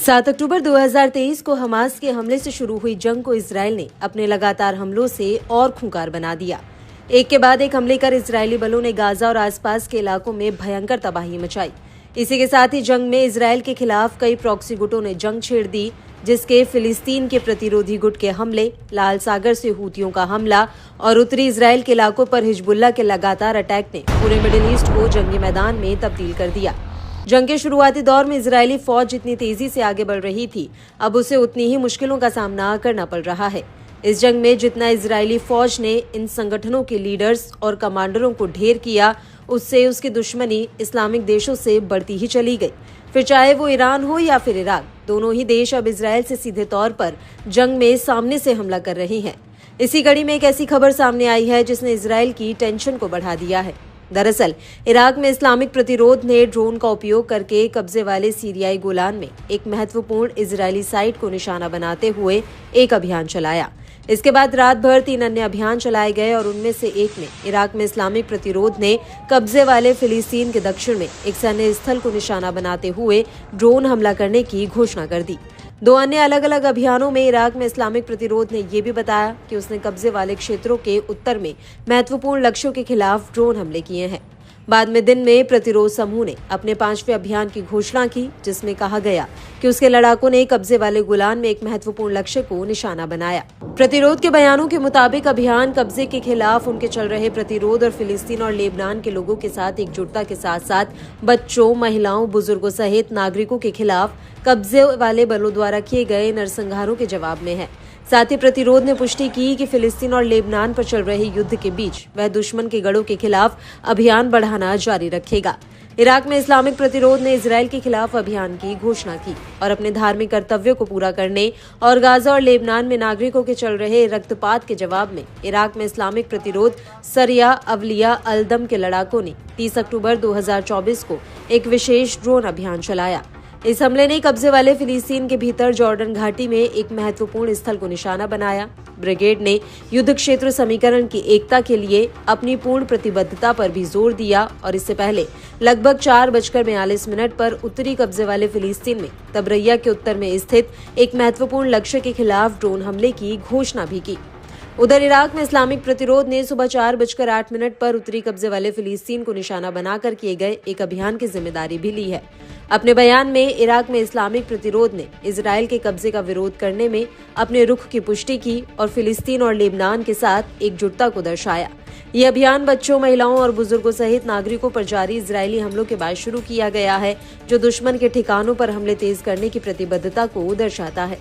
7 अक्टूबर 2023 को हमास के हमले से शुरू हुई जंग को इजरायल ने अपने लगातार हमलों से और खूंखार बना दिया। एक के बाद एक हमले कर इजरायली बलों ने गाजा और आसपास के इलाकों में भयंकर तबाही मचाई। इसी के साथ ही जंग में इजरायल के खिलाफ कई प्रॉक्सी गुटों ने जंग छेड़ दी, जिसके फिलिस्तीन के प्रतिरोधी गुट के हमले, लाल सागर से हूतियों का हमला और उत्तरी इजरायल के इलाकों पर हिजबुल्लाह के लगातार अटैक ने पूरे मिडिल ईस्ट को जंगी मैदान में तब्दील कर दिया। जंग के शुरुआती दौर में इजरायली फौज जितनी तेजी से आगे बढ़ रही थी, अब उसे उतनी ही मुश्किलों का सामना करना पड़ रहा है। इस जंग में जितना इजरायली फौज ने इन संगठनों के लीडर्स और कमांडरों को ढेर किया, उससे उसकी दुश्मनी इस्लामिक देशों से बढ़ती ही चली गई। फिर चाहे वो ईरान हो या फिर इराक, दोनों ही देश अब इजरायल से सीधे तौर पर जंग में सामने से हमला कर रहे हैं। इसी कड़ी में एक ऐसी खबर सामने आई है जिसने इजरायल की टेंशन को बढ़ा दिया है। दरअसल इराक में इस्लामिक प्रतिरोध ने ड्रोन का उपयोग करके कब्जे वाले सीरियाई गोलान में एक महत्वपूर्ण इजरायली साइट को निशाना बनाते हुए एक अभियान चलाया। इसके बाद रात भर 3 अन्य अभियान चलाए गए और उनमें से एक में इराक में इस्लामिक प्रतिरोध ने कब्जे वाले फिलिस्तीन के दक्षिण में एक सैन्य स्थल को निशाना बनाते हुए ड्रोन हमला करने की घोषणा कर दी। 2 अन्य अलग अलग अभियानों में इराक में इस्लामिक प्रतिरोध ने यह भी बताया कि उसने कब्जे वाले क्षेत्रों के उत्तर में महत्वपूर्ण लक्ष्यों के खिलाफ ड्रोन हमले किए हैं। बाद में दिन में प्रतिरोध समूह ने अपने 5वें अभियान की घोषणा की, जिसमें कहा गया कि उसके लड़ाकों ने कब्जे वाले गोलान में एक महत्वपूर्ण लक्ष्य को निशाना बनाया। प्रतिरोध के बयानों के मुताबिक अभियान कब्जे के खिलाफ उनके चल रहे प्रतिरोध और फिलिस्तीन और लेबनान के लोगों के साथ एकजुटता के साथ साथ बच्चों, महिलाओं, बुजुर्गों सहित नागरिकों के खिलाफ कब्जे वाले बलों द्वारा किए गए नरसंहारों के जवाब में है। साथ ही प्रतिरोध ने पुष्टि की कि फिलिस्तीन और लेबनान पर चल रहे युद्ध के बीच वह दुश्मन के गढ़ों के खिलाफ अभियान बढ़ाना जारी रखेगा। इराक में इस्लामिक प्रतिरोध ने इजरायल के खिलाफ अभियान की घोषणा की और अपने धार्मिक कर्तव्यों को पूरा करने और गाजा और लेबनान में नागरिकों के चल रहे रक्तपात के जवाब में इराक में इस्लामिक प्रतिरोध सरिया अवलिया अल-दम के लड़ाकों ने 30 अक्टूबर 2024 को एक विशेष ड्रोन अभियान चलाया। इस हमले ने कब्जे वाले फिलिस्तीन के भीतर जॉर्डन घाटी में एक महत्वपूर्ण स्थल को निशाना बनाया। ब्रिगेड ने युद्ध क्षेत्र समीकरण की एकता के लिए अपनी पूर्ण प्रतिबद्धता पर भी जोर दिया और इससे पहले लगभग 4:42 पर उत्तरी कब्जे वाले फिलिस्तीन में तबरैया के उत्तर में स्थित एक महत्वपूर्ण लक्ष्य के खिलाफ ड्रोन हमले की घोषणा भी की। उधर इराक में इस्लामिक प्रतिरोध ने सुबह 4:08 पर उत्तरी कब्जे वाले फिलिस्तीन को निशाना बनाकर किए गए एक अभियान की जिम्मेदारी भी ली है। अपने बयान में इराक में इस्लामिक प्रतिरोध ने इजरायल के कब्जे का विरोध करने में अपने रुख की पुष्टि की और फिलिस्तीन और लेबनान के साथ एकजुटता को दर्शाया। ये अभियान बच्चों, महिलाओं और बुजुर्गों सहित नागरिकों पर जारी इजरायली हमलों के बाद शुरू किया गया है, जो दुश्मन के ठिकानों पर हमले तेज करने की प्रतिबद्धता को दर्शाता है।